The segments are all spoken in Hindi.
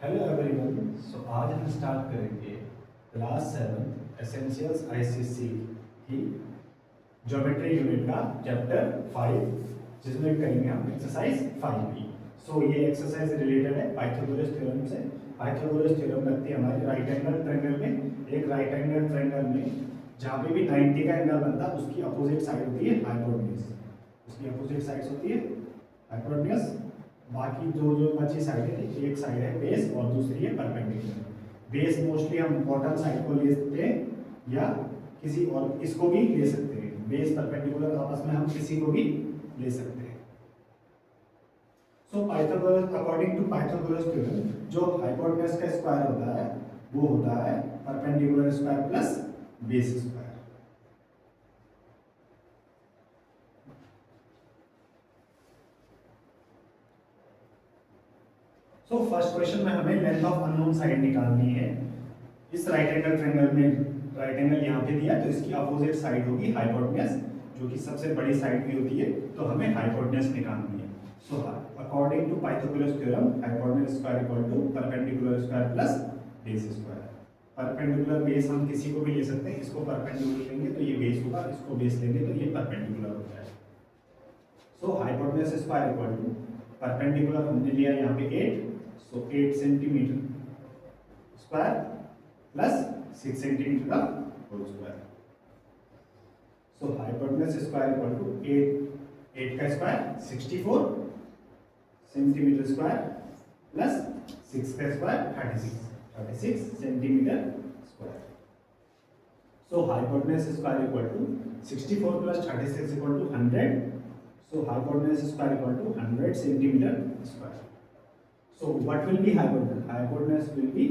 Hello everyone. आज हम स्टार्ट करेंगे क्लास 7 एसेंशियल्स आईसीसी की ज्योमेट्री यूनिट का चैप्टर 5, जिसमें करेंगे हम एक्सरसाइज 5 की। ये एक्सरसाइज रिलेटेड है पाइथागोरस थ्योरम से। पाइथागोरस थ्योरम लगती है हमारी राइट एंगल ट्रायंगल में। एक राइट एंगल ट्रायंगल में जहाँ पे भी 90 का एंगल बनता है उसकी अपोजिट साइड होती है हाइपोटेन्यूज। उसकी अपोजिट साइड्स होती है हाइपोटेन्यूज। बाकी जो जो बची साइड है, एक साइड है बेस और दूसरी है परपेंडिकुलर। बेस मोस्टली हम बॉटम साइड को ले सकते हैं या किसी और इसको भी ले सकते हैं। बेस परपेंडिकुलर आपस में हम किसी को भी ले सकते हैं। Pythagoras according to Pythagoras theorem जो हाइपोटेन्यूज का स्क्वायर होता है वो होता है perpendicular square plus base square. First question में हमें लेंथ ऑफ अननोन साइड निकालनी है। इस राइट एंगल ट्रायंगल में राइट एंगल यहाँ पे दिया तो इसकी अपोजिट साइड होगी हाइपोटेन्यूज, जो कि सबसे बड़ी साइड भी होती है, तो हमें हाइपोटेन्यूज निकालनी है। According to Pythagoras theorem hypotenuse square equal to perpendicular square plus base square. Perpendicular base हम किसी को भी ले सकते हैं। इसको परपेंडिकुलर लेंगे तो ये बेस होगा, इसको बेस लेंगे तो ये परपेंडिकुलर होता है। Hypotenuse square equal to perpendicular हमने लिया यहाँ पे 8, 8 सेंटीमीटर स्क्वायर प्लस 6 सेंटीमीटर का whole square. Hypotenuse square equal to 8 का स्क्वायर 64 सेंटीमीटर स्क्वायर प्लस 6 का square 36 centimetre square. Hypotenuse square equal to 64 plus 36 equal to 100। Hypotenuse square equal to 100 centimeter square. What will be hypotenuse? Hypotenuse will be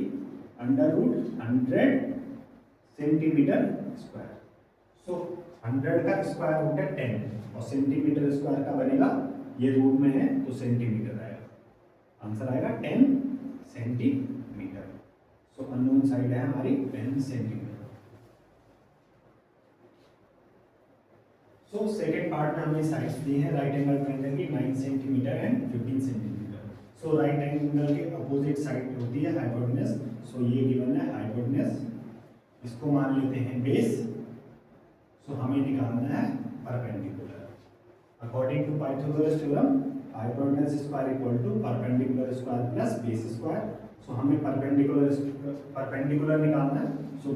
under root 100 centimeter square. 100 का स्क्वायर रूट है 10 और सेंटीमीटर स्क्वायर का बनेगा, ये रूट में है तो सेंटीमीटर आएगा। आंसर आएगा 10 सेंटीमीटर। अननोन साइड है हमारी 10 सेंटीमीटर। सेकेंड पार्ट में हमें साइड्स दी है राइट एंगल ट्रायंगल की 9 centimetre and 15 centimetre. Right angle के अपोजिट साइड होती है हाइपोटेन्यूज। ये गिवन है हाइपोटेन्यूज, इसको मान लेते हैं बेस। हमें निकालना है perpendicular. According to Pythagoras theorem hypotenuse square equal to perpendicular square plus base square. हमें परपेंडिकुलर निकालना है।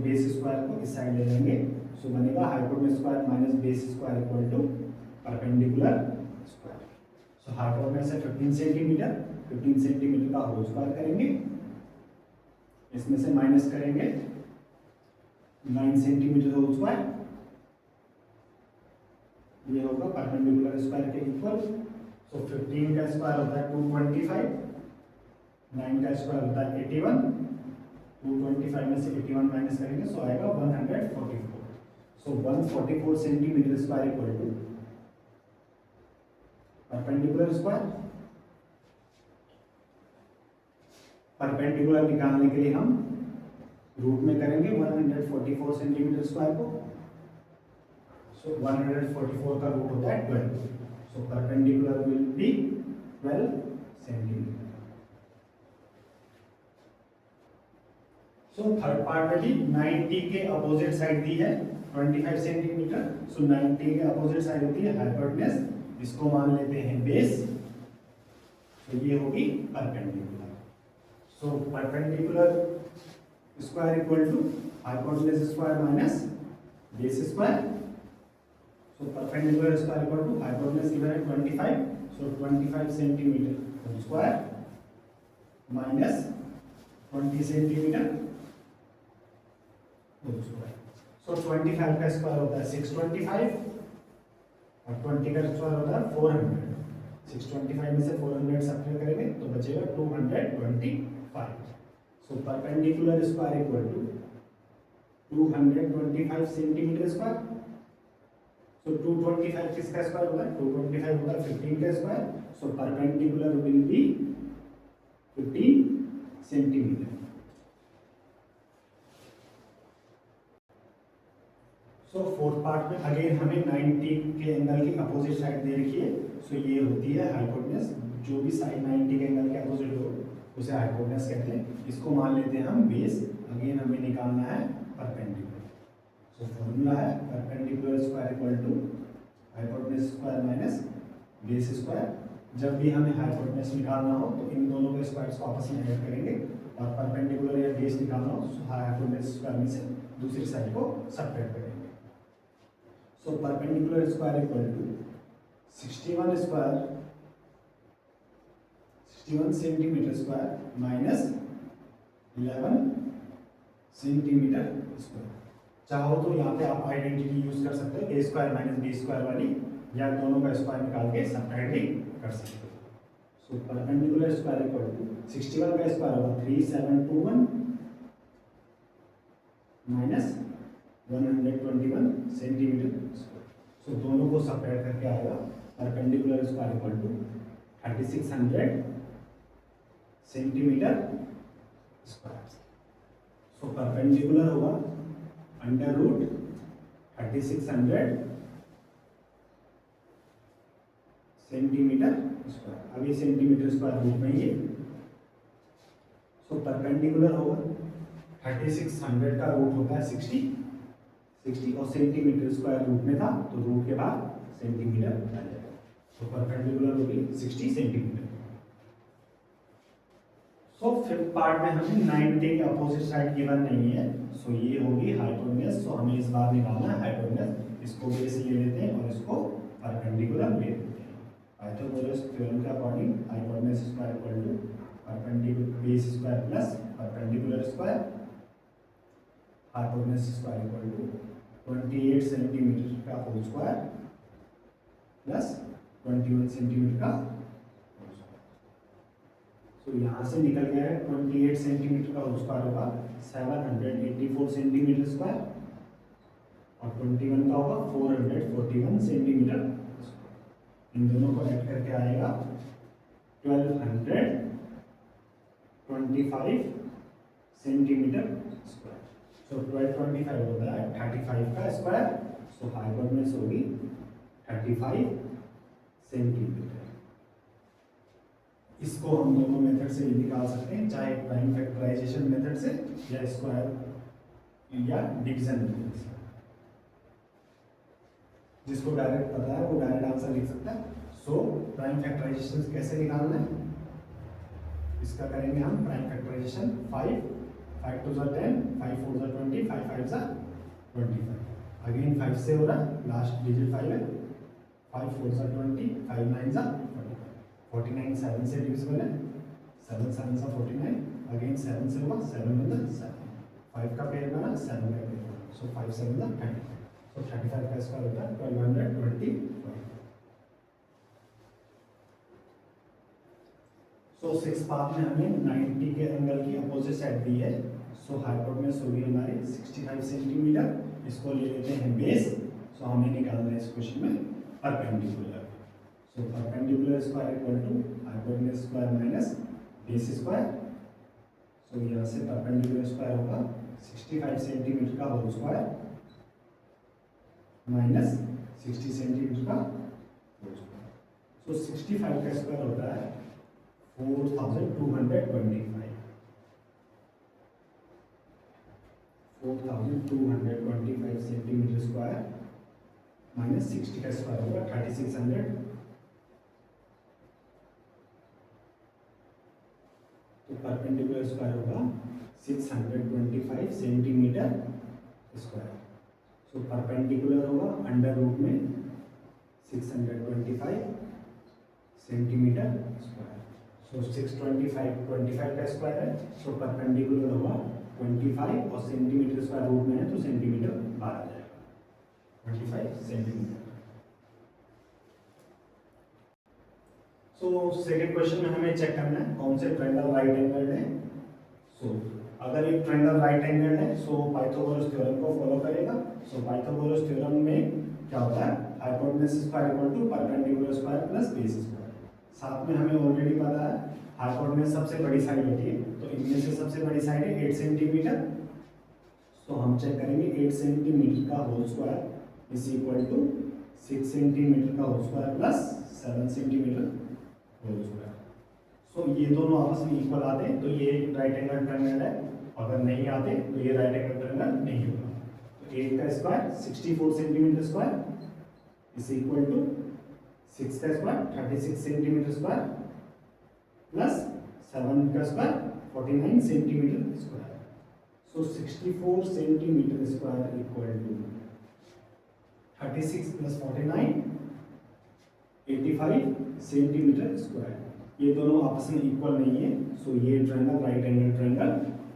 बेस स्क्वायर को इस साइड ले लेंगे, बनेगा hypotenuse square minus base square equal to perpendicular square. Hypotenuse है 15 सेंटीमीटर, 15 सेंटीमीटर का होल स्क्वायर करेंगे, इसमें से माइनस करेंगे 9 सेंटीमीटर होल स्क्वायर, ये होगा परपेंडिकुलर स्क्वायर के इक्वल। 15 का स्क्वायर होता है 225, 9 का स्क्वायर होता है 81, 225 में से 81 माइनस करेंगे आएगा 144। 144 centimetre square equal to perpendicular square. Perpendicular निकालने के लिए हम रूट में करेंगे 144 सेंटीमीटर स्क्वायर को। 144 का रूट होता है 12। Perpendicular will be 12 centimetre. Third part में भी 90 के अपोजिट साइड दी है 25 सेंटीमीटर। 90 के अपोजिट साइड होती है हाइपोटेन्यूज, इसको मान लेते हैं बेस। ये होगी perpendicular. Perpendicular square equal to hypotenuse square minus base square. Perpendicular square equal to hypotenuse given है 25, 25 centimetre square minus 20 centimetre whole square. 25 का स्क्वायर होता है 625 और 20 का स्क्वायर होता है 400। 625 में से 400 सब्ट्रैक्ट करेंगे तो बचेगा 225। Perpendicular square equal to 225 centimetre square. 225 किसका स्क्वायर होता है? 225 होता है 15 का square. Perpendicular will be 15 centimetre. Fourth part में अगेन हमें 90 के एंगल की अपोजिट साइड दे रखी है। ये होती है हाइपोटेन्यूज। जो भी साइड 90 के एंगल के अपोजिट हो उसे हाइपोटेनस कहते हैं। इसको मान लेते हैं हम बेस। अगेन हमें निकालना है परपेंडिकुलर। सो फॉर्मूला है perpendicular square equal to hypotenuse square minus base square. जब भी हमें हाइपोटेनस निकालना हो तो इन दोनों के स्क्वायर्स को आपस में ऐड करेंगे, और परपेंडिकुलर या बेस निकालना हो तो हाइपोटेनस स्क्वायर में से दूसरी साइड को सबट्रैक्ट करेंगे। So perpendicular square equal to 61 square 61 centimetre square minus 11 centimetre square. चाहो तो यहाँ पे आप आइडेंटिटी यूज कर सकते हो, ए स्क्वायर माइनस बी स्क्वायर वाली, या दोनों का स्क्वायर निकाल के सबट्रैक्ट भी कर सकते हो। So perpendicular square equal to 61 का स्क्वायर होगा 3721 माइनस 121 सेंटीमीटर स्क्वायर। सो दोनों को सबट्रैक्ट करके आएगा perpendicular square equal to 3600 centimetre square. So perpendicular होगा अंडर रूट 3600 सेंटीमीटर स्क्वायर। अब ये सेंटीमीटर स्क्वायर रूट में ही है। सो परपेंडिकुलर होगा 3600 का रूट होता है 60 और सेंटीमीटर स्क्वायर रूट में था तो रूट के बाद सेंटीमीटर आ जाएगा। तो परपेंडिकुलर होगी 60 सेंटीमीटर। सो फिफ्थ पार्ट में हमें 90 के अपोजिट साइड गिवन नहीं है। सो ये होगी हाइपोटेनस। सो हमें इस बार निकालना है हाइपोटेनस। इसको बेस ले लेते हैं और इसको परपेंडिकुलर ले लेते हैं। पाइथागोरस थ्योरम के according hypotenuse square equal to perpendicular base square plus perpendicular square. Hypotenuse square equal to 28 centimetre का होल स्क्वायर प्लस 21 सेंटीमीटर का। तो यहाँ से निकल गया है 28 सेंटीमीटर का होल स्क्वायर होगा 784 सेंटीमीटर स्क्वायर, और 21 का होगा 441 सेंटीमीटर। इन दोनों को ऐड करके आएगा 1225 सेंटीमीटर स्क्वायर। सो 1225 होता है 35 का स्क्वायर। सो हाइपोटेनस होगी 35 सेंटीमीटर। इसको हम दोनों मेथड से भी निकाल सकते हैं, चाहे प्राइम फैक्टराइजेशन मेथड से या स्क्वायर या डिवीजन मेथड से। जिसको डायरेक्ट पता है वो डायरेक्ट आंसर लिख सकता है। सो प्राइम फैक्टराइजेशन कैसे निकालना है, इसका करेंगे हम प्राइम फैक्टराइजेशन। 5 2 10, 5 4 20, 5 5 25। अगेन 5 से हो रहा है, लास्ट डिजिट 5 है। 5 4 20, 5 9 49 7 से डिविजिबल है, 7 7 49। अगेन 7 से होगा, 7 1 7, 5 का पेयर बना, 7 का पेयर बना। सो 5 7 30। सो 35 का स्क्वायर होता है 1225। सो 6 पार्ट में हमें 90 के एंगल की अपोजिट साइड दी है। सो हाइपोटेनस होगी हमारी 65 सेंटीमीटर। इसको ले लेते हैं बेस। सो हमें निकालना है इस क्वेश्चन में perpendicular. So perpendicular square equal to hypotenuse square minus base square. So यहाँ से परपेंडिकुलर स्क्वायर होगा 65 सेंटीमीटर का होल स्क्वायर माइनस 60 सेंटीमीटर का होल स्क्वायर। सो 65 का स्क्वायर होता है 4225। 4225 सेंटीमीटर स्क्वायर माइनस 60 का स्क्वायर होगा 3600। तो परपेंडिकुलर स्क्वायर होगा 625 सेंटीमीटर स्क्वायर। सो परपेंडिकुलर होगा अंडर रूट में 625 सेंटीमीटर स्क्वायर। सो 625 का स्क्वायर है। सो परपेंडिकुलर होगा 25 और सेंटीमीटर स्क्वायर रूट में है तो सेंटीमीटर बाहर आ जाएगा 25 सेंटीमीटर। सो सेकंड क्वेश्चन में हमें चेक करना है कौन से ट्रायंगल राइट एंगल्ड है। सो अगर एक ट्रायंगल राइट एंगल्ड है सो पाइथागोरस थ्योरम को फॉलो करेगा। सो पाइथागोरस थ्योरम में क्या होता है, hypotenuse square equal to perpendicular square plus base square. साथ में हमें ऑलरेडी पता है हाइपोटेनस सबसे बड़ी साइड होती है, तो इनमें से सबसे बड़ी साइड है 8 सेंटीमीटर। तो हम चेक करेंगे 8 सेंटीमीटर का whole square is equal to 6 centimetre का whole square plus 7 centimetre whole square. So ये दोनों आपस में इक्वल आते हैं तो ये राइट एंगल ट्रायंगल है, अगर नहीं आते तो ये राइट एंगल ट्रायंगल नहीं होगा। तो 8 का square 64 centimetre square is equal to 6 का स्क्वायर 36 सेंटीमीटर स्क्वायर प्लस 7 का square 49 centimetre square. So 64 centimetre square equal to 36 plus 49 85 centimetre square. ये दोनों आपस में इक्वल नहीं है, सो ये ट्रायंगल राइट एंगल ट्रायंगल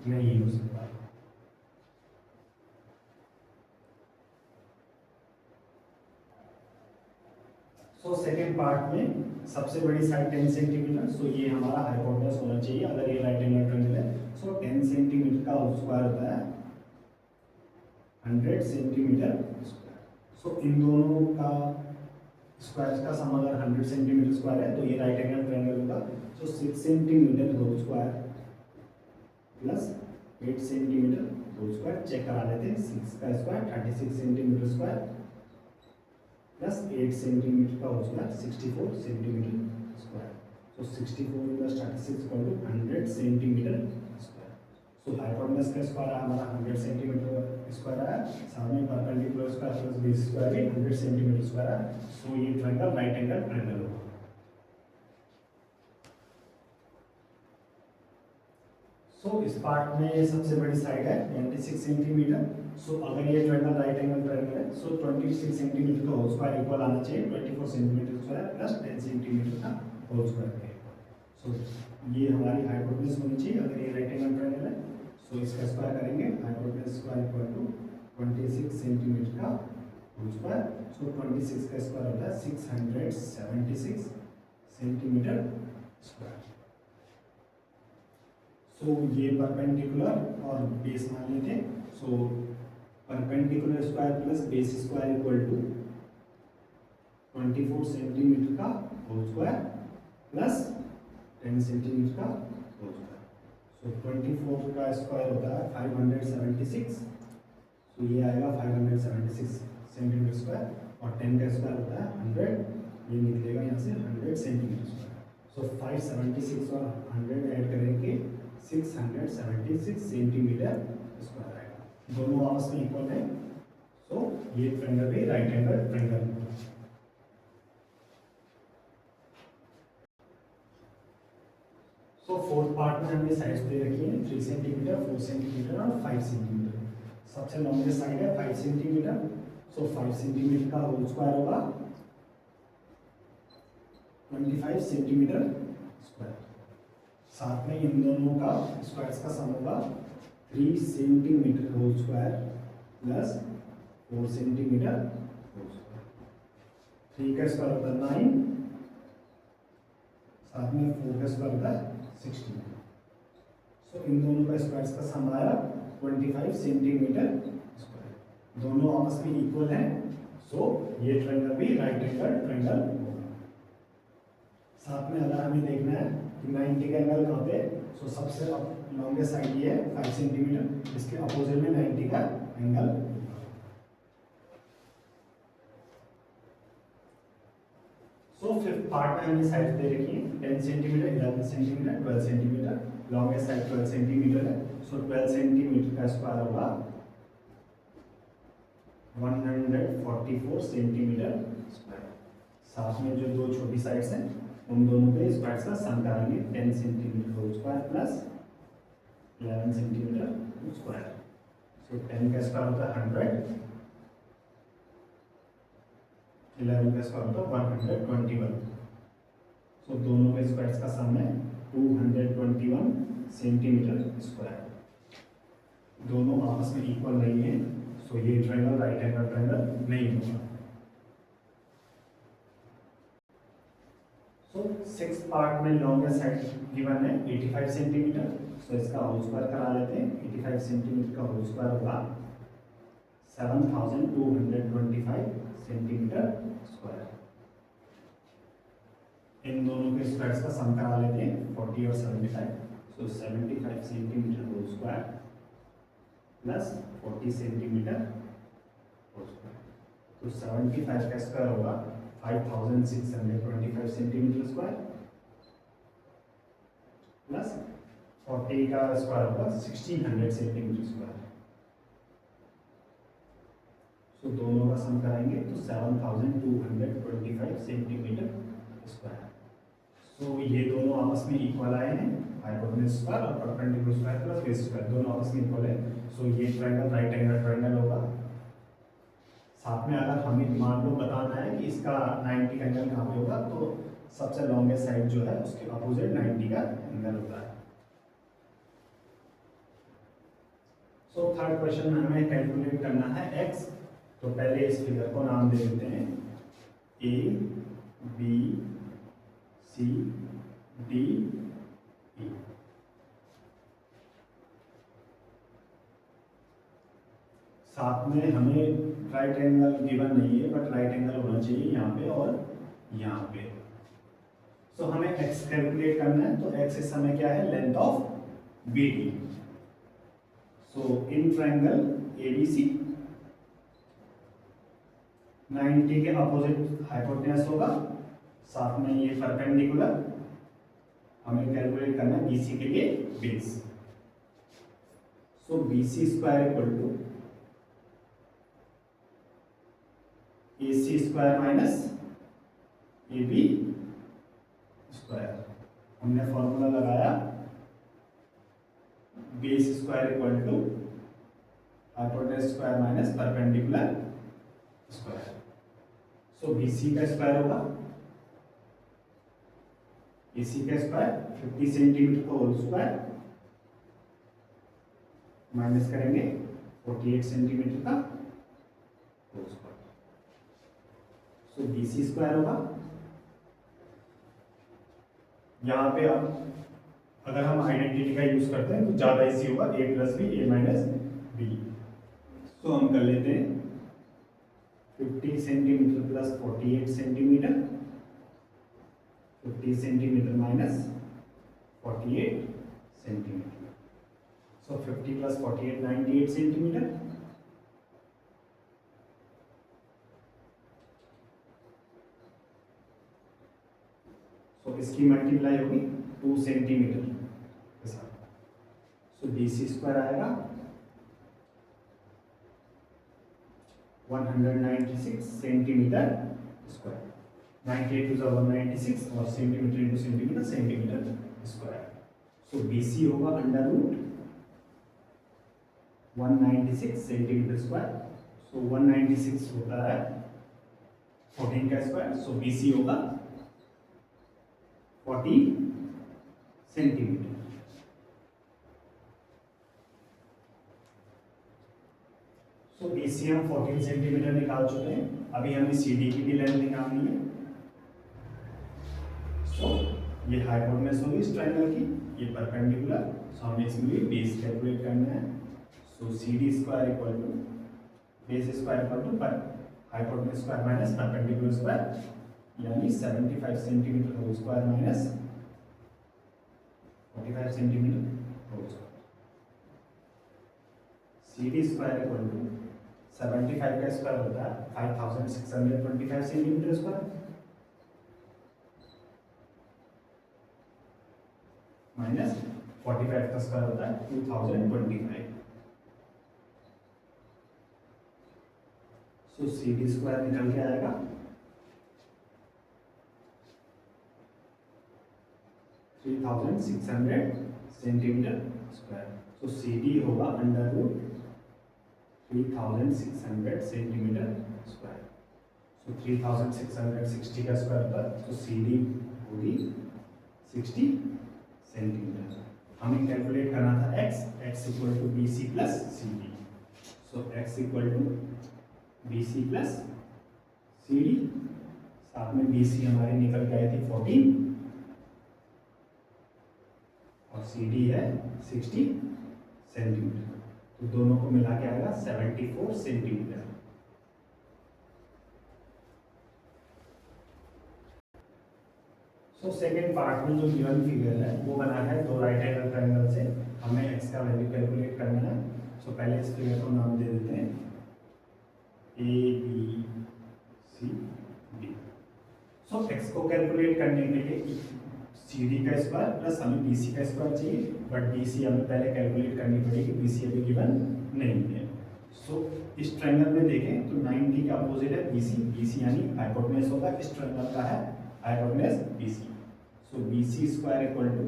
नहीं हो सकता। सो सेकेंड पार्ट में सबसे बड़ी साइड 10 सेंटीमीटर, सो ये हमारा हाइपोटेनस होना चाहिए अगर ये राइट एंगल ट्रायंगल है। सो 10 सेंटीमीटर का होल स्क्वायर होता है 100 सेंटीमीटर स्क्वायर। सो इन दोनों का स्क्वायर का सम अगर 100 सेंटीमीटर स्क्वायर है तो ये राइट एंगल ट्रायंगल होगा। So 6 centimetre whole square plus 8 centimetre whole square check करा लेते हैं। 6 का square 36 centimetre square plus 8 centimetre का whole square 64 centimetre square. So 64 plus 36 equal to 100 centimetre square. So hypotenuse का स्क्वायर हमारा 100 सेंटीमीटर स्क्वायर है, सामने perpendicular square plus base square भी 100 सेंटीमीटर स्क्वायर है। सो ये ट्रायंगल राइट एंगल ट्रायंगल होगा। सो इस पार्ट में सबसे बड़ी साइड है 26 सेंटीमीटर। सो अगर ये ट्रायंगल राइट एंगल ट्रायंगल है सो 26 सेंटीमीटर का होल स्क्वायर इक्वल आना चाहिए 24 सेंटीमीटर स्क्वायर प्लस 10 सेंटीमीटर का होल स्क्वायर के। सो ये हमारी हाइपोटेनस होनी चाहिए अगर ये राइट एंगल ट्रायंगल है। सो इसका स्क्वायर करेंगे, hypotenuse square equal to 26 centimetre का होल स्क्वायर। सो 26 का स्क्वायर होता है 676 सेंटीमीटर स्क्वायर। सो ये परपेंडिकुलर और बेस मान लेते हैं। So perpendicular square plus base square equal to 24 centimetre का होल स्क्वायर प्लस 10 सेंटीमीटर का होल स्क्वायर। सो 24 का स्क्वायर होता है 576। सो ये आएगा 576 सेंटीमीटर स्क्वायर और 10 का स्क्वायर होता है 100, ये निकलेगा यहाँ से 100 सेंटीमीटर स्क्वायर। सो 576 और 100 ऐड करेंगे 676 सेंटीमीटर स्क्वायर आएगा। दोनों आपस में इक्वल है। सो ये ट्रायंगल भी राइट एंगल ट्रायंगल। सो फोर्थ पार्ट में हमने साइड्स दे रखी है 3 सेंटीमीटर 4 सेंटीमीटर और 5 सेंटीमीटर। सबसे लॉन्गेस्ट साइड है 5 सेंटीमीटर। सो 5 सेंटीमीटर का होल स्क्वायर होगा 25 सेंटीमीटर स्क्वायर। साथ में इन दोनों का स्क्वायर्स का सम होगा 3 centimetre whole square plus 4 centimetre whole square. 3 का स्क्वायर होता है 9, साथ में 4 का स्क्वायर होता है 16। सो इन दोनों का स्क्वायर्स का सम आया 25 सेंटीमीटर स्क्वायर। दोनों आपस में इक्वल हैं। सो ये ट्रायंगल भी राइट एंगल ट्रायंगल होगा। साथ में अगर हमें देखना है कि 90 का एंगल कहाँ पे, सो सबसे लॉन्गेस्ट साइड ये है 5 सेंटीमीटर, इसके अपोजिट में 90 का एंगल। सो फिफ्थ पार्ट में हमने साइड दे रखी है 10 centimetre 11 centimetre 12 centimetre. Longest side 12 centimetre है। सो 12 सेंटीमीटर का स्क्वायर होगा 144 सेंटीमीटर स्क्वायर। साथ में जो दो छोटी साइड्स हैं उन दोनों के स्क्वायर्स का सम करेंगे 10 centimetre whole square plus 11 centimetre square. So 10 का स्क्वायर होता है 100, 11 का स्क्वायर होता है 121। सो दोनों के स्क्वायर्स का सम है 221 सेंटीमीटर स्क्वायर। दोनों आपस में इक्वल नहीं है। सो ये ट्रायंगल राइट एंगल ट्रायंगल नहीं होगा। सो सिक्स पार्ट में लॉन्गेस्ट साइड गिवन है 85 सेंटीमीटर। सो इसका होल स्क्वायर करा लेते हैं। 85 सेंटीमीटर का होल स्क्वायर होगा 7225 सेंटीमीटर स्क्वायर। इन दोनों के स्क्वायर्स का सम करा लेते हैं 40 और 75। So 75 centimetre whole square plus 40 centimetre whole square. तो 75 का स्क्वायर होगा 5625 सेंटीमीटर स्क्वायर प्लस 40 का स्क्वायर होगा 1600 सेंटीमीटर स्क्वायर। सो दोनों का सम कराएंगे तो 7225 सेंटीमीटर स्क्वायर। सो ये दोनों आपस में इक्वल आए हैं, हाइपोटेन्यूज स्क्वायर और perpendicular square plus base square दोनों आपस में इक्वल है। सो ये ट्रायंगल राइट एंगल ट्रायंगल होगा। साथ में अगर हमें मान लो बताना है कि इसका 90 का एंगल कहाँ पे होगा, तो सबसे लॉन्गेस्ट साइड जो है उसके अपोजिट 90 का एंगल होता है। सो थर्ड क्वेश्चन में हमें कैलकुलेट करना है x। तो पहले इस फिगर को नाम दे देते हैं ए बी सी डी ई। साथ में हमें राइट एंगल गिवन नहीं है, बट राइट एंगल होना चाहिए यहाँ पे और यहाँ पे। सो हमें x कैलकुलेट करना है, तो x इस समय क्या है, length of B D. So in triangle ABC 90 के अपोजिट हाइपोटेन्यूज होगा, साथ में ये परपेंडिकुलर। हमें कैलकुलेट करना है BC के लिए base. So BC square equal to AC square minus AB square. हमने फॉर्मूला लगाया base square equal to hypotenuse square minus perpendicular square. So BC का स्क्वायर होगा AC का स्क्वायर 50 सेंटीमीटर का होल स्क्वायर माइनस करेंगे 48 सेंटीमीटर का whole square. So BC square होगा, यहाँ पे अब अगर हम आइडेंटिटी का यूज करते हैं तो ज्यादा इजी होगा, a plus B A minus B. So हम कर लेते हैं 50 centimetre plus 48 centimetre, 50 centimetre minus 48 centimetre. So 50 plus 48 98 centimetre. So इसकी मल्टीप्लाई होगी 2 सेंटीमीटर के साथ। सो BC स्क्वायर आएगा 196 सेंटीमीटर स्क्वायर। 98 टू 196 और centimetre into centimetre centimetre square. So BC होगा under root 196 centimetre square. So 196 होता है 14 का स्क्वायर। सो BC होगा 40 सेंटीमीटर। सो BC हम 14 सेंटीमीटर निकाल चुके हैं। अभी हमें CD की भी लेंथ निकालनी है। सो ये हाइपोटेन्यूज होगी इस ट्रायंगल की, ये परपेंडिकुलर। सो हमें इसमें भी बेस कैलकुलेट करना है। So CD square equal to base square equal to पर hypotenuse square minus perpendicular square, यानी 75 centimetre whole square minus 45 centimetre whole square. CD square equal to 75 का स्क्वायर होता है 5625 सेंटीमीटर स्क्वायर माइनस 45 का स्क्वायर होता है 2025। सो CD स्क्वायर निकल के आएगा 3600 सेंटीमीटर स्क्वायर। सो CD होगा अंडर रूट 3600 सेंटीमीटर स्क्वायर। सो 3660 का स्क्वायर होता है, तो CD होगी 60 सेंटीमीटर। हमें कैलकुलेट करना था x equal to BC plus CD। So x equal to BC plus CD, साथ में BC हमारी निकल के आई थी 14 और CD है 60 सेंटीमीटर। तो दोनों को मिला के आएगा 74 सेंटीमीटर। सो सेकेंड पार्ट में जो गिवन फिगर है वो बना है दो राइट एंगल ट्रायंगल से। हमें x का वैल्यू कैलकुलेट करना है। सो पहले इस फिगर को नाम दे देते हैं ABCD। सो x को कैलकुलेट करने के लिए सी डी का स्क्वायर प्लस हमें बी सी का स्क्वायर चाहिए, बट बी सी हमें पहले कैलकुलेट करनी पड़ेगी, बी सी अभी गिवन नहीं है। सो इस ट्रायंगल में देखें तो 90 का अपोजिट है बी सी यानी हाइपोटेनस होगा, इस ट्रायंगल का है hypotenuse B C. So B C square equal to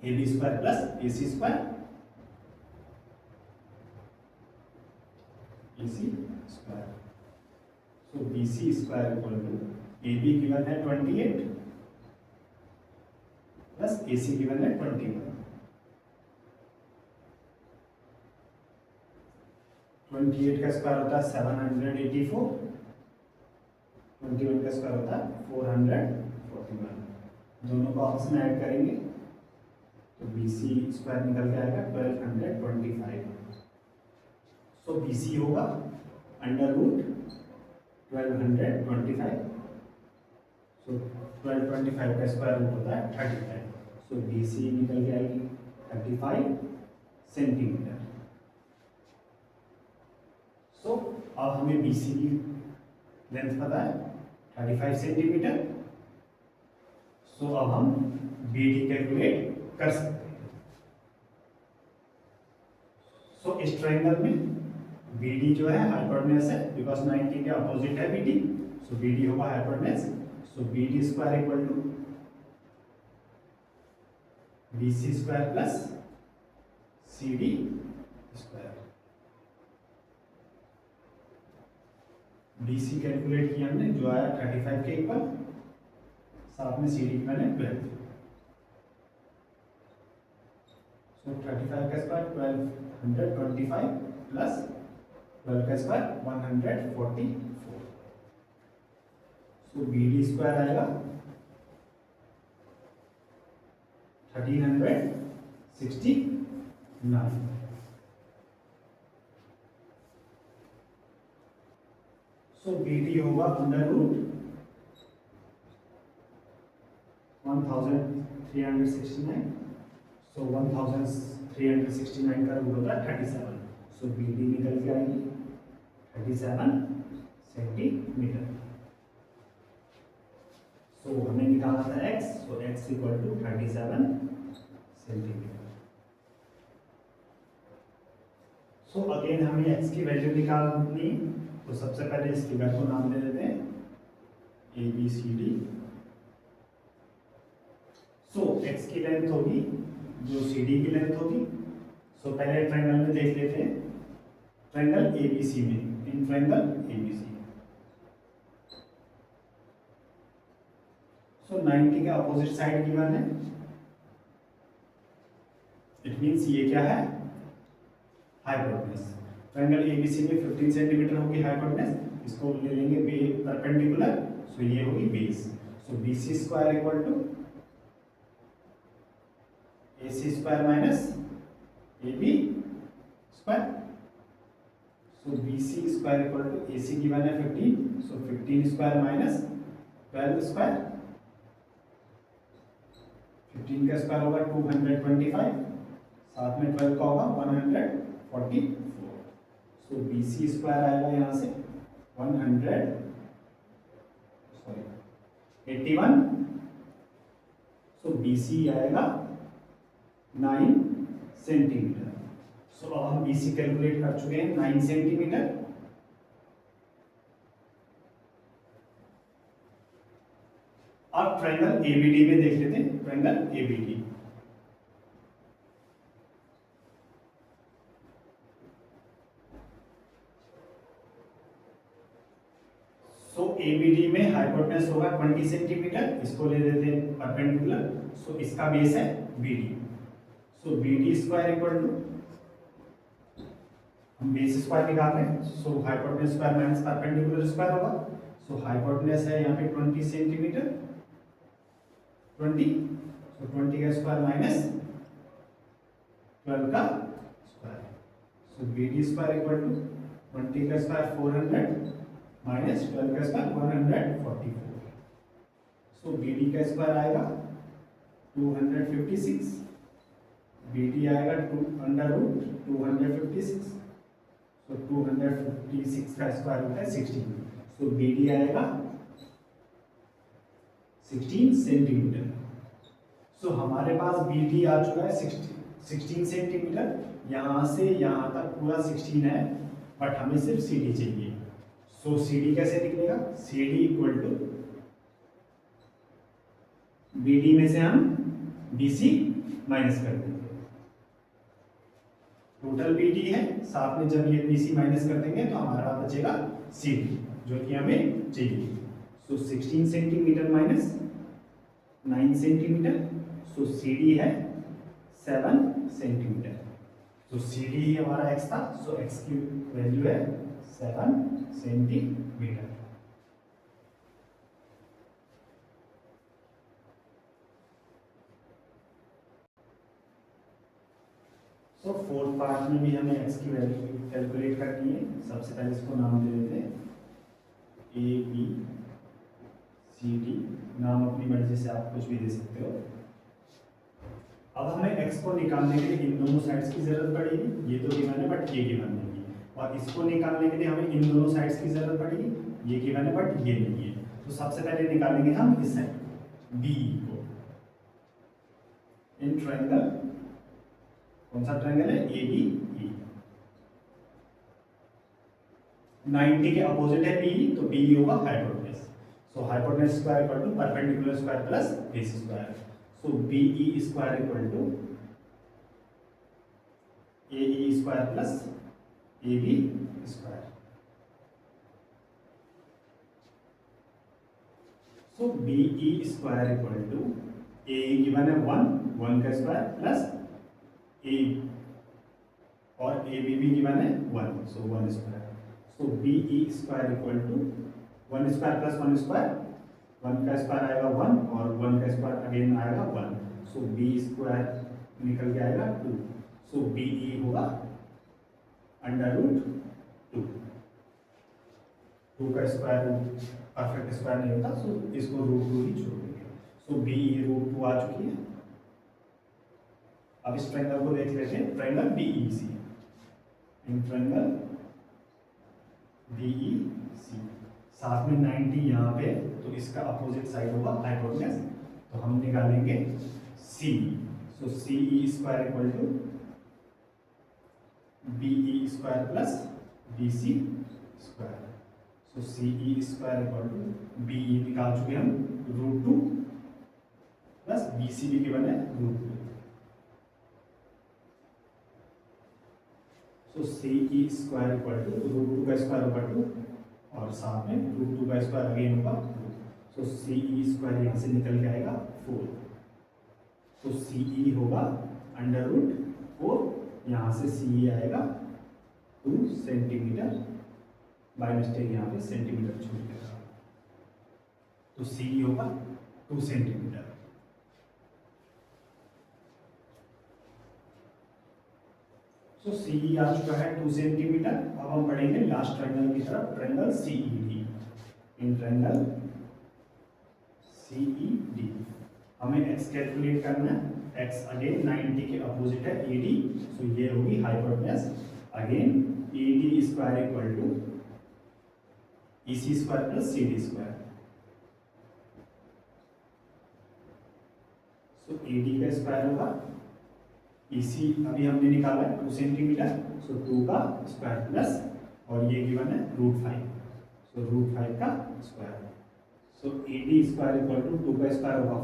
A B square plus A C square, A C square. So B C square equal to A B given है 28 प्लस ए सी गिवन है 21। 28 का स्क्वायर होता है 784, 21 का स्क्वायर होता है 441। दोनों को आपस में ऐड करेंगे तो बी सी स्क्वायर निकल के आएगा 1225। सो बी सी होगा अंडर रूट 1225। सो 1225 का स्क्वायर रूट होता है 35। सो बी सी निकल के आएगी 35 सेंटीमीटर। सो अब हमें बी सी की लेंथ पता है 35 सेंटीमीटर। सो अब हम बी डी कैलकुलेट कर सकते हैं। सो इस ट्रायंगल में बी डी जो है हाइपोटेनस है, बिकॉज 90 के अपोजिट है B D. So B D होगा hypotenuse. So B D square equal to B C square plus C D square. B C calculate किया हमने, जो आया 35 के इक्वल, साथ में सी डी मैंने 12। सो 35 का स्क्वायर 1225 प्लस 12 का स्क्वायर 144। सो बी डी स्क्वायर आएगा 1369। सो बी डी होगा अंडर रूट 1369। सो 1369 का रूट होता है 37। सो बी डी निकल के आएगी 37 सेंटीमीटर। सो हमें निकालना था X. So X equal to 37 centimetre. So again हमें एक्स की वैल्यू निकालनी, तो सबसे पहले इस फिगर को नाम दे देते हैं A B C D. So X की लेंथ होगी जो सी डी की लेंथ होगी। सो पहले ट्रायंगल में देख लेते हैं, ट्रायंगल ए बी सी में, इन ट्रायंगल ए बी सी। सो 90 के अपोजिट साइड गिवन है, इट मींस ये क्या है हाइपोटेनस। ट्रायंगल एबीसी में 15 सेंटीमीटर होगी हाइपोटेनस, इसको ले लेंगे बे परपेंडिकुलर। सो ये होगी base. So B C square equal to A C square minus A B square. So B C square equal to A C given है 15। So 15 square minus 12 square. 15 का स्क्वायर होगा 225, साथ में 12 का होगा 144। सो बी सी स्क्वायर आएगा यहाँ से 81। सो बी सी आएगा 9 सेंटीमीटर। सो अब हम बी सी कैलकुलेट कर चुके हैं 9 सेंटीमीटर। अब ट्रायंगल एबीडी में देख लेते हैं, ट्रायंगल एबीडी। सो एबीडी में हाइपोटेनस होगा 20 सेंटीमीटर, इसको ले लेते हैं परपेंडिकुलर। सो इसका बेस है BD. So BD square equal to, हम बेस स्क्वायर निकाल रहे हैं। So hypotenuse square minus perpendicular square होगा। सो हाइपोटेनस है यहाँ पे 20 सेंटीमीटर, 20। सो 20 का स्क्वायर माइनस 12 का square. So BD square equal to 20 का स्क्वायर 400 माइनस 12 का स्क्वायर 144। सो बीडी का स्क्वायर आएगा 256। बीडी आएगा अंडर रूट 256। सो 256 का स्क्वायर होता है 16। सो बीडी आएगा 16 सेंटीमीटर। सो हमारे पास बी डी आ चुका है 16 सेंटीमीटर, यहाँ से यहाँ तक पूरा 16 है, बट हमें सिर्फ सी डी चाहिए। सो सी डी कैसे निकलेगा, C D equal to B D में से हम बी सी माइनस कर देंगे। टोटल बी डी है, साथ में जब ये बी सी माइनस कर देंगे तो हमारा बचेगा सी डी, जो कि हमें चाहिए। सो 16 सेंटीमीटर माइनस 9 सेंटीमीटर, सो सी डी है 7 सेंटीमीटर। सो सी डी ही हमारा एक्स था, सो एक्स की वैल्यू है 7 सेंटीमीटर। तो फोर्थ पार्ट में भी हमें एक्स की वैल्यू कैलकुलेट करनी है। सबसे पहले इसको नाम दे देते हैं ए बी सी डी, नाम अपनी मर्जी से आप कुछ भी दे सकते हो। अब हमें एक्स को निकालने के लिए इन दोनों साइड्स की जरूरत पड़ेगी, ये तो गिवन है बट ये गिवन नहीं है, और इसको निकालने के लिए हमें इन दोनों साइड्स की जरूरत पड़ेगी, ये गिवन है बट ये नहीं है। तो सबसे पहले निकालेंगे हम इस साइड बी को। इन ट्रायंगल, कौन सा ट्रायंगल है, ए बी ई। 90 के अपोजिट है बी, तो बी होगा hypotenuse. So hypotenuse square equal to perpendicular square plus base square. So B E square equal to A E square plus A B square. So B E square equal to A given है 1 का स्क्वायर प्लस ए और ए बी भी गिवन है 1, so 1 square. So B E square equal to 1 square plus 1 square, 1 का स्क्वायर आएगा 1 और 1 का स्क्वायर अगेन आएगा 1, सो बी स्क्वायर निकल के आएगा 2। सो बी ई होगा अंडर रूट 2 का स्क्वायर परफेक्ट स्क्वायर नहीं होता, सो इसको रूट 2 ही छोड़ देंगे। सो बी ई रूट 2 आ चुकी है। अब इस ट्रायंगल को देख लेते हैं, triangle B E C. In triangle B E C, साथ में 90 यहाँ पे, तो इसका अपोजिट साइड होगा हाइपोटेनस, तो हम निकालेंगे C. So C E square equal to B E square plus B C square. So C E square equal to B E निकाल चुके हम रूट 2 प्लस बी सी भी गिवन है रूट 2। तो सी E square equal to root 2 का स्क्वायर होगा 2 और साथ में रूट 2 का स्क्वायर अगेन होगा 2। तो सी ई स्क्वायर यहाँ से निकल के आएगा 4। तो सी ई होगा अंडर रूट 4, यहाँ से सी ई आएगा 2 सेंटीमीटर, बाय मिस्टेक यहाँ पे सेंटीमीटर छूट गया, तो सी ई होगा 2 सेंटीमीटर। तो सी ई आ चुका है 2 सेंटीमीटर। अब हम पढ़ेंगे लास्ट ट्रायंगल की तरफ, triangle C E D. In triangle C E D हमें एक्स कैलकुलेट करना है। एक्स अगेन 90 के अपोजिट है ए डी, सो ये होगी hypotenuse. Again A D square equal to E C square plus C D square. So A D का स्क्वायर होगा, इसी अभी हमने निकाला है 2 सेंटीमीटर, सो 2 का स्क्वायर प्लस और ये गिवन है रूट 5, सो रूट 5 का square. So A D square equal to 2 का स्क्वायर होगा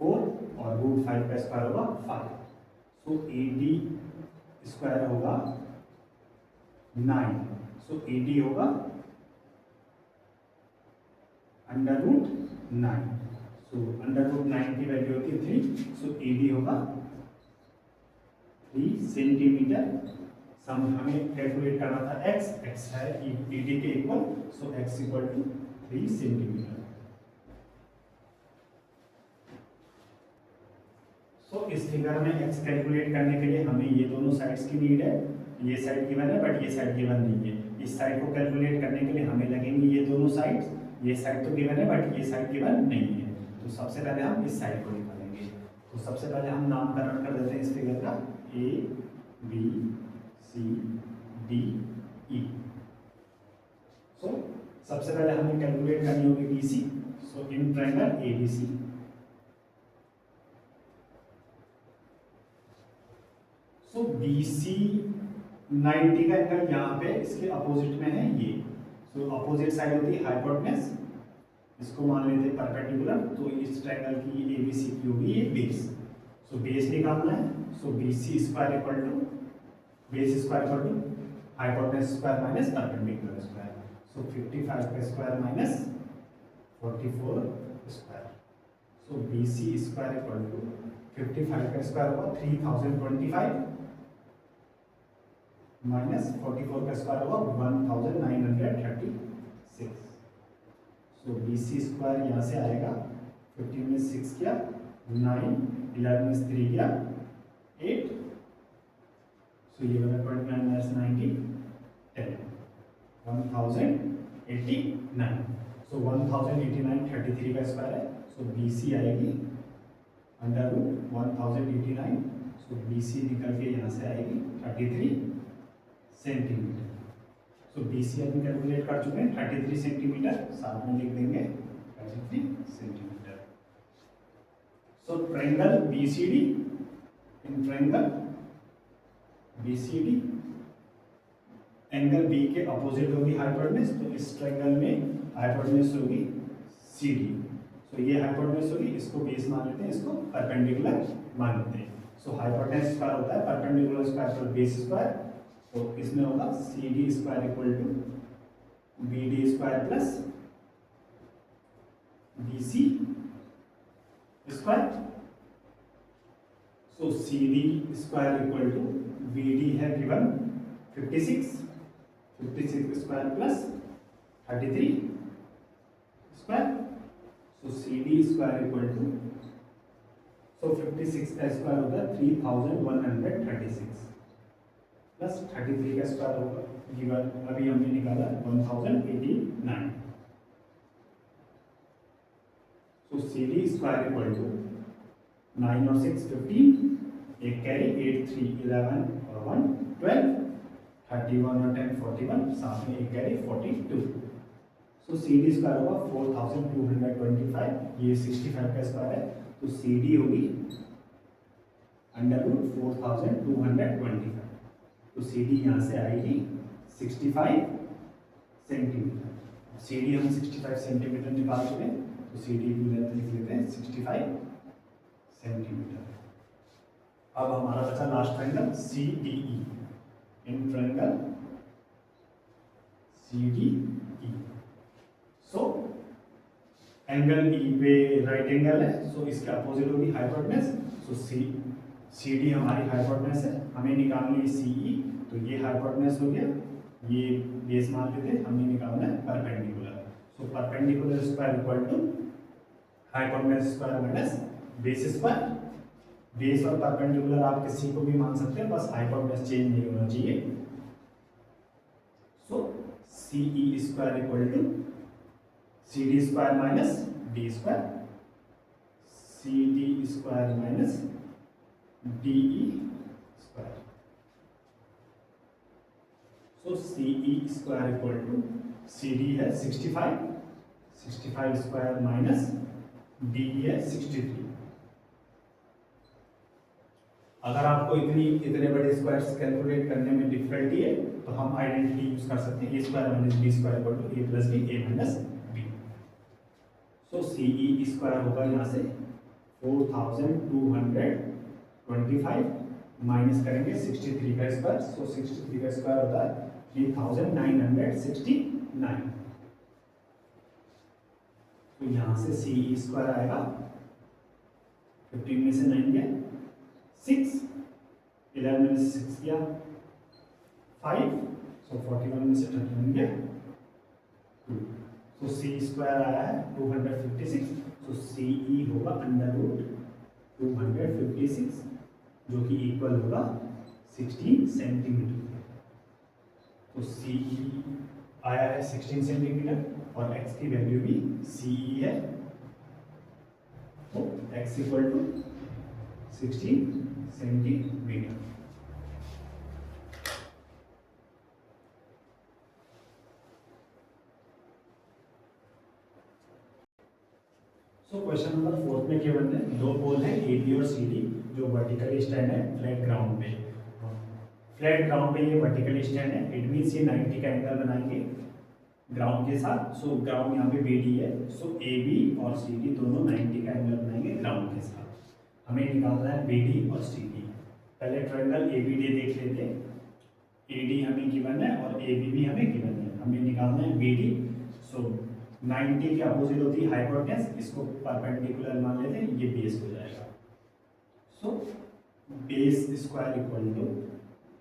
4 और रूट 5 का स्क्वायर होगा 5। सो ए डी स्क्वायर होगा 9। सो ए डी होगा under root 9। So under root 9 की वैल्यू होती है 3, सो ए डी होगा 3 सेंटीमीटर। सम हमें कैलकुलेट करना था एक्स, एक्स है ई डी के equal, so X equal to 3 centimetre. So इस फिगर में एक्स कैलकुलेट करने के लिए हमें ये दोनों साइड्स की नीड है। ये साइड गिवन है बट ये साइड गिवन नहीं है। इस साइड को कैलकुलेट करने के लिए हमें लगेंगे ये दोनों साइड्स। ये साइड तो गिवन है बट ये साइड गिवन नहीं है, तो सबसे पहले हम इस साइड को निकालेंगे। तो सबसे पहले हम नामकरण कर देते हैं इस फिगर का, ए बी सी डी ई। सो सबसे पहले हमें कैलकुलेट करनी होगी B C. So in triangle A B C so B C 90 का एंगल यहाँ पे इसके अपोजिट में है ये। सो अपोजिट साइड होती है हाइपोटेनस, इसको मान लेते हैं परपेंडिकुलर। तो इस ट्रायंगल की ए बी सी की होगी ये बेस। सो बेस निकालना है। So B C square equal to base square equal to hypotenuse square minus perpendicular square. So 55 का square minus 44 square. So B C square equal to 55 का स्क्वायर होगा 3025 माइनस 44 का स्क्वायर होगा 1936। सो बी सी स्क्वायर यहाँ से आएगा 15 में 6 किया 9, 11 में 3 किया 8। सो ये बना 29 माइनस 90 10 1089। सो 1089 33 का स्क्वायर है। सो बी सी आएगी अंडर रूट 1089। सो बी सी निकल के यहाँ से आएगी 33 सेंटीमीटर। सो बी सी अभी कैलकुलेट कर चुके हैं 33 सेंटीमीटर, साथ में लिख देंगे 33 centimetre. So triangle B C D, in triangle B C D angle B के अपोजिट होगी हाइपोटेनस। तो इस ट्रायंगल में हाइपोटेनस होगी सी डी। सो ये हाइपोटेनस होगी, इसको बेस मान लेते हैं, इसको परपेंडिकुलर मान लेते हैं। सो हाइपोटेनस स्क्वायर होता है परपेंडिकुलर स्क्वायर पर बेस स्क्वायर। तो इसमें होगा C D square equal to B D square plus B C square. So C D square equal to B D है given 56 square plus 33 square. So C D square equal to 56 का स्क्वायर होगा 3136 प्लस 33 का स्क्वायर होगा गिवन अभी हमने निकाला 1089। So C D square equal to 9 और 6 15, एक कैरी 8 3 11 और 1 12, 31 और 10 41, साथ में एक कैरी 42। सो सी डी स्क्वायर होगा 4225, ये 65 का स्क्वायर है। तो सी डी होगी अंडर रूट 4225। तो सी डी यहाँ से आएगी 65 सेंटीमीटर। सी डी हम 65 सेंटीमीटर निकाल चुके हैं। तो सी डी की लेंथ लिख लेते हैं 65 सेंटीमीटर। अब हमारा बचा last triangle C D E, in triangle C D E. So angle E पे राइट एंगल है। सो इसके अपोजिट होगी हाइपोटेनस। सो सी डी हमारी हाइपोटेनस है, हमें निकालनी है सी ई। तो ये हाइपोटेनस हो गया, ये बेस मान लेते हैं, हमें निकालना है perpendicular. So perpendicular square equal to hypotenuse square minus base square. Base और परपेंडिकुलर आप किसी को भी मान सकते हैं, बस हाइपोटेनस चेंज नहीं होना चाहिए। So C E square equal to C D square minus D square, C D square minus D E square. So C E square equal to C D है 65 स्क्वायर माइनस डी ई है 63। अगर आपको इतने बड़े स्क्वायर्स कैलकुलेट करने में डिफिकल्टी है तो हम आइडेंटिटी यूज कर सकते हैं, A square minus B square equal to A plus B, A minus B. So C E square होगा यहाँ से 4225 माइनस करेंगे 63 का स्क्वायर। सो 63 का स्क्वायर होता है 3969। तो यहाँ से सी ई स्क्वायर आएगा 15 में से 9 गया 6, 11 में से 6 गया 5, सो 41 में से 31 गया 2। सो सी स्क्वायर आया है 256। सो सी ई होगा अंडर रूट 256 जो कि इक्वल होगा 16 सेंटीमीटर। तो सी ई आया है 16 सेंटीमीटर और x की वैल्यू भी सी ई है। तो x equal to 16 centimetre. So question number 4 में केवल है दो पोल है ए बी और सी डी जो वर्टिकली स्टैंड है फ्लैट ग्राउंड पे। फ्लैट ग्राउंड पे ये वर्टिकल स्टैंड है, इट मीन्स ये 90 का एंगल बनाएंगे ग्राउंड के साथ। सो ग्राउंड यहाँ पे BD है, सो AB और CD दोनों 90 का एंगल बनाएंगे ग्राउंड के साथ। हमें निकालना है BD और CD। पहले ट्रायंगल ABD देख लेते हैं। AD हमें गिवन है और AB भी हमें गिवन है, हमें निकालना है BD। सो 90 के अपोजिट होती है हाइपोटेन्यूज, इसको परपेंडिकुलर मान लेते हैं, ये बेस हो जाएगा। So base square equal to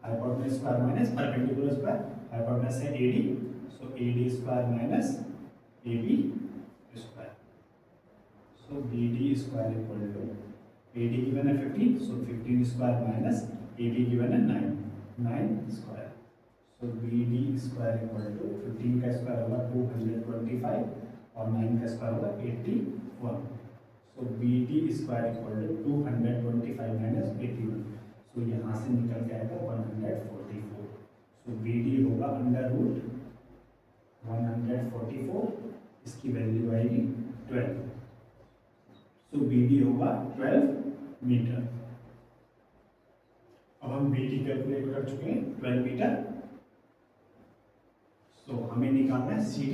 hypotenuse square minus perpendicular square. Hypotenuse है AD, so AD square minus AB square. So BD square equal to AD given है 15, so 15 square minus AB given है 9 square. So BD square equal to 15 का स्क्वायर होगा 225 और 9 का स्क्वायर होगा 81। So BD square equal to 225 minus 81, so यहाँ से निकल के आएगा 144। सो BD होगा अंडर रूट 144, इसकी वैल्यू आएगी 12। सो BD होगा 12 मीटर। अब हम BD कैलकुलेट कर चुके हैं 12 मीटर। सो हमें निकालना है CD।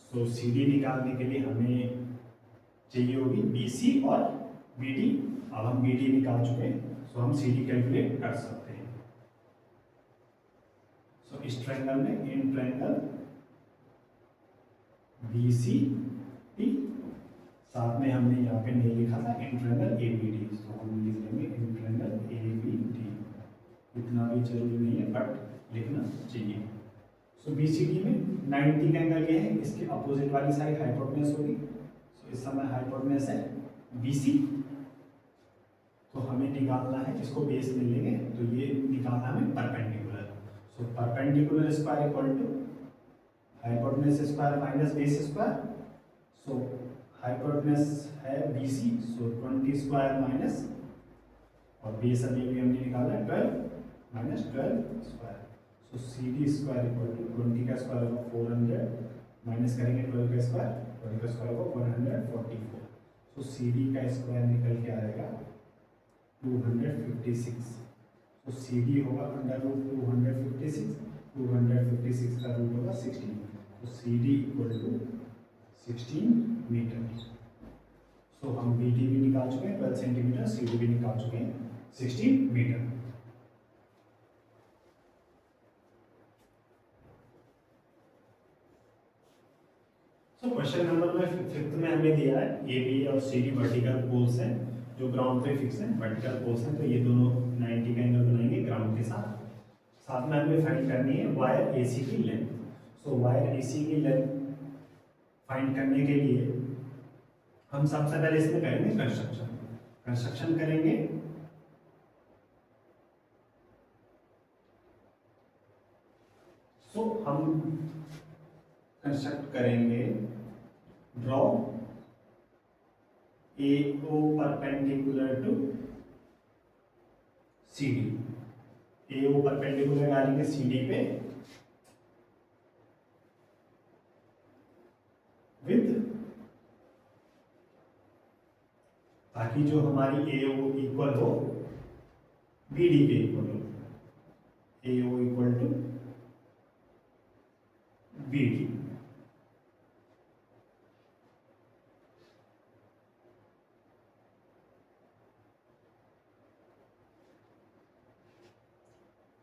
सो CD निकालने के लिए हमें चाहिए होगी BC और BD। अब हम BD निकाल चुके हैं, सो हम CD कैलकुलेट कर सकते हैं। सो इस ट्रायंगल में इन ट्रायंगल BCD, साथ में हमने यहाँ पे नहीं लिखा था इन ट्रायंगल ABD, सो हम लिख देंगे इन ट्रायंगल ABD। इतना भी जरूरी नहीं है बट लिखना चाहिए। सो BCD में 90 का एंगल ये है, इसके अपोजिट वाली साइड हाइपोटेन्यूज होगी। सो इस समय हाइपोटेन्यूज है BC, तो हमें निकालना है, इसको बेस ले लेंगे तो ये निकालना हमें perpendicular. So perpendicular square equal to hypotenuse square minus base square. So hypotenuse है BC, सो 20 स्क्वायर माइनस, और बेस अभी भी हमने निकाला है 12 minus 12 square. So CD square equal to 20 का स्क्वायर होगा 400 माइनस करेंगे 12 का स्क्वायर, 12 का स्क्वायर होगा 144। सो CD का स्क्वायर निकल के आएगा 256। सो CD होगा अंडर रूट 256, 256 का रूट होगा 16, तो CD इक्वल टू 16 मीटर। सो हम BD भी निकाल चुके हैं 12 सेंटीमीटर, CD भी निकाल चुके हैं 16 मीटर। सो क्वेश्चन नंबर में 5th में हमें दिया है AB और CD वर्टिकल पोल्स हैं जो ग्राउंड पे फिक्स हैं, वर्टिकल पोल्स हैं, तो ये दोनों 90 का एंगल बनाएंगे ग्राउंड के साथ। साथ में हमें फाइंड करनी है वायर AC की लेंथ। सो वायर AC की लेंथ फाइंड करने के लिए हम सबसे पहले इसमें करेंगे कंस्ट्रक्शन करेंगे। सो हम कंस्ट्रक्ट करेंगे, draw AO perpendicular to CD। AO perpendicular डालेंगे CD पे विद, ताकि जो हमारी AO इक्वल हो BD के इक्वल हो। AO equal to BD।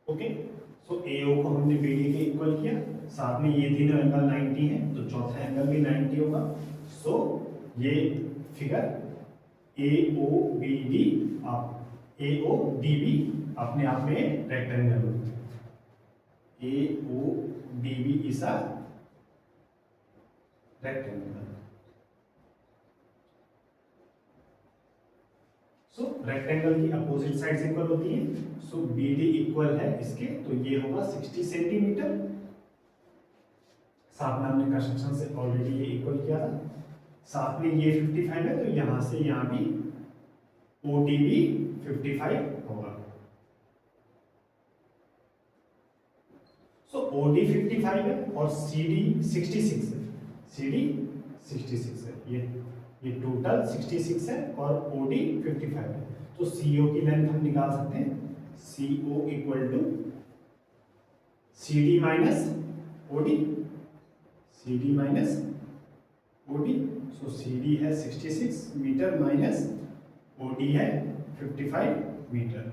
Okay, so AO को हमने BD के इक्वल किया, साथ में ये तीनों एंगल 90 है, तो चौथा एंगल भी 90 होगा। सो ये फिगर AOBD AODB अपने आप में रेक्टेंगल होगा। AODB is a rectangle. So rectangle की अपोजिट साइड्स इक्वल होती हैं। सो BD इक्वल है इसके, तो ये होगा 60 सेंटीमीटर। साथ में हमने कंस्ट्रक्शन से ऑलरेडी ये इक्वल किया था, साथ में ये 55 है, तो यहां से यहां भी ODB 55 होगा। सो OD 55 है और CD 66 है, CD 66 है, ये टोटल 66 है और OD 55 है। तो CO की लेंथ हम निकाल सकते हैं C O equal to C D minus O D, C D minus O D. So C D है 66 मीटर माइनस ओ डी है 55 मीटर।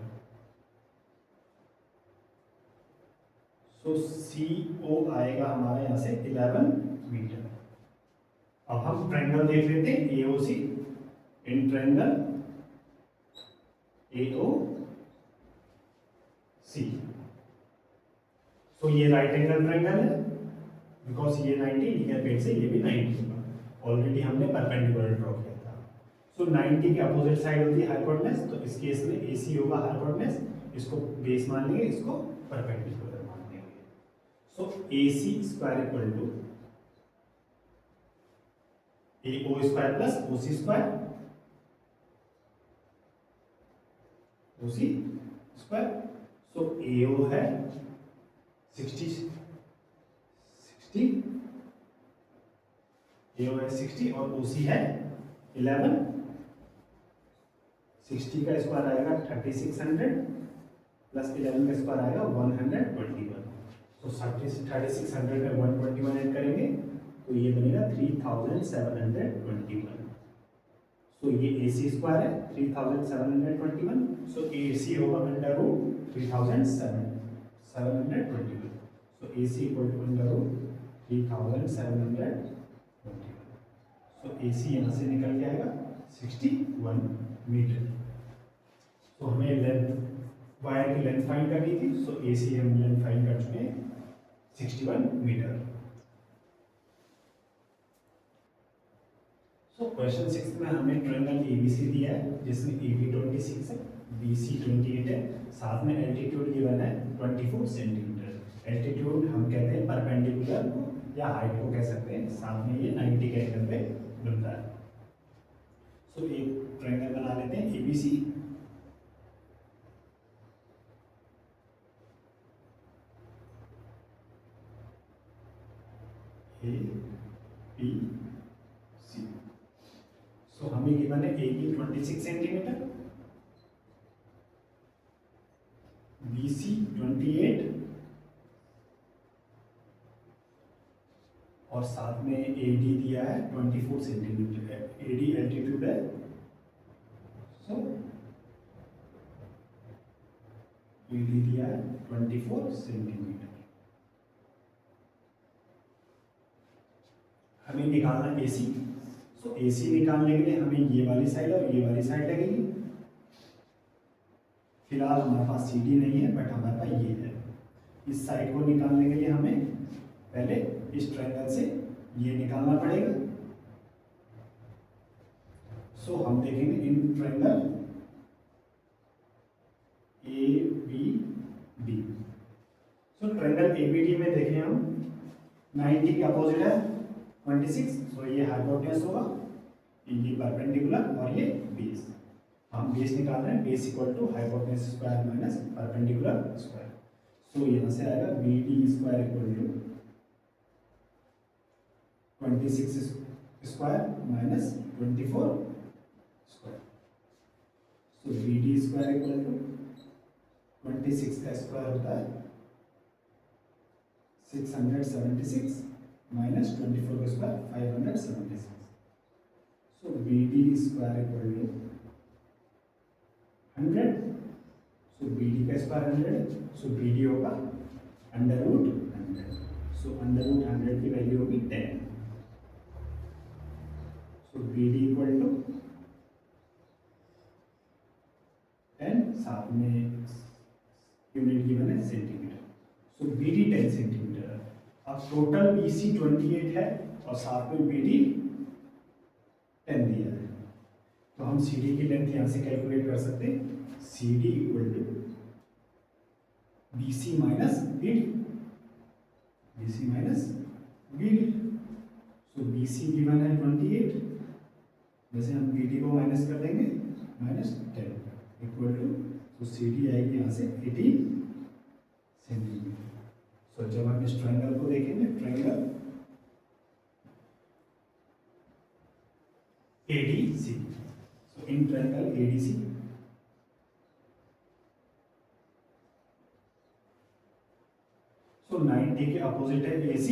सो सी ओ आएगा हमारे यहाँ से 11 मीटर। अब हम ट्रायंगल देख लेते हैं ए ओ सी। इन ट्रायंगल ए ओ सी, सो ये राइट एंगल ट्रायंगल है बिकॉज ये 90 लीनियर पेज से ये भी 90 होगा। ऑलरेडी हमने परपेंडिकुलर ड्रॉ किया था। सो 90 के अपोजिट साइड होती है हाइपोटेनस, तो इस केस में ए सी होगा हाइपोटेनस, इसको बेस मान लेंगे, इसको परपेंडिकुलर मान लेंगे। So A C square equal to A O square plus O C square, O C square. So A O है 60 ए ओ है 60 और ओ सी है 11। 60 का स्क्वायर आएगा 3600 प्लस 11 का स्क्वायर आएगा 121। तो 3600 में 121 ऐड करेंगे तो ये बनेगा 3721। सो ये ए सी स्क्वायर है 3721। सो ए सी होगा under root 3721। So A C equal to under root 3721। So A C यहाँ से निकल के आएगा 61 मीटर। सो हमें लेंथ, वायर की लेंथ फाइंड करनी थी। सो ए सी हम लेंथ फाइंड कर चुके हैं 61 मीटर। सो क्वेश्चन 6 में हमें ट्रायंगल एबीसी दिया है जिसमें एबी 26 है, बीसी 28 है, साथ में एल्टीट्यूड गिवन है 24 सेंटीमीटर। एल्टीट्यूड हम कहते हैं परपेंडिकुलर को या हाइट को कह सकते हैं, साथ में ये 90 के एंगल पे बनता है। सो एक ट्रायंगल बना लेते हैं एबीसी। ए बी सी। सो हमें गिवन है A B 26 centimetre, B C 28 और साथ में ए डी दिया है 24 सेंटीमीटर। ए डी एल्टीट्यूड है। सो ए डी दिया है 24 सेंटीमीटर। हमें निकालना ए सी। सो ए सी निकालने के लिए हमें ये वाली साइड और ये वाली साइड लगेगी। फिलहाल हमारे पास सी डी नहीं है बट हमारे पास ये है। इस साइड को निकालने के लिए हमें पहले इस ट्रायंगल से ये निकालना पड़ेगा। सो हम देखेंगे in triangle A B D. So triangle A B D में देखें हम 90 के अपोजिट है 26। सो ये हाइपोटेनस होगा, ये परपेंडिकुलर और ये बेस। हम बेस निकाल रहे हैं, base equal to hypotenuse square minus perpendicular square. So यहाँ से आएगा B D square equal to 26 square minus 24 square. So B D square equal to 26 का स्क्वायर होता है 676 माइनस 24 का square 576। So B D square equal to 100। So B D का स्क्वायर 100। सो बी डी होगा under root 100। So under root 100 की वैल्यू होगी 10। So B D equal to 10, साथ में यूनिट गिवन है centimetre. So B D 10 centimetre. अब टोटल बी सी 28 है और साथ में बी डी 10 दिया है, तो हम सी डी की लेंथ यहाँ से कैलकुलेट कर सकते हैं। C D equal to B C minus B D, B C minus B D. So B C given है 28, जैसे हम बी डी को माइनस कर देंगे -10 इक्वल टू, तो सी डी आएगी यहाँ से 18 सेंटीमीटर। सो जब हम इस ट्रायंगल को देखेंगे, triangle ADC, so in triangle ADC सो 90 के अपोजिट है AC,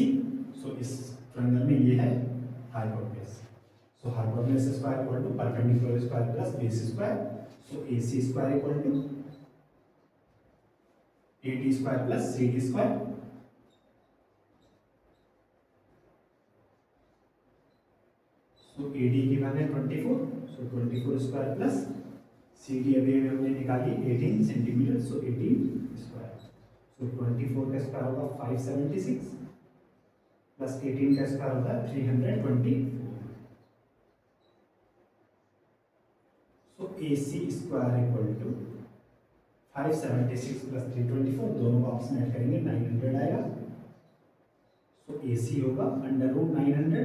सो इस ट्रायंगल में ये है hypotenuse. So hypotenuse square equal to perpendicular square plus base square, so AC square equal to AD square plus CD square. So AD की value 24, so 24 square plus CD अभी हमने निकाली 18 सेंटीमीटर, सो 18 स्क्वायर। सो 24 का स्क्वायर होगा 576 प्लस 18 का स्क्वायर होता है 324। So AC square equal to 576 plus 324, दोनों को आपस में ऐड करेंगे 900 आएगा। सो AC होगा अंडर रूट 900,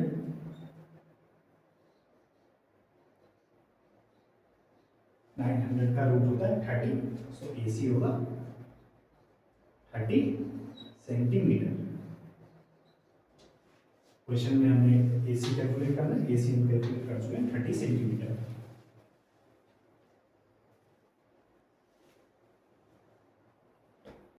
का रूट होता है 30, सो AC होगा 30 सेंटीमीटर। क्वेश्चन में हमने AC कैलकुलेट करना है, AC हम कैलकुलेट कर चुके हैं 30 सेंटीमीटर।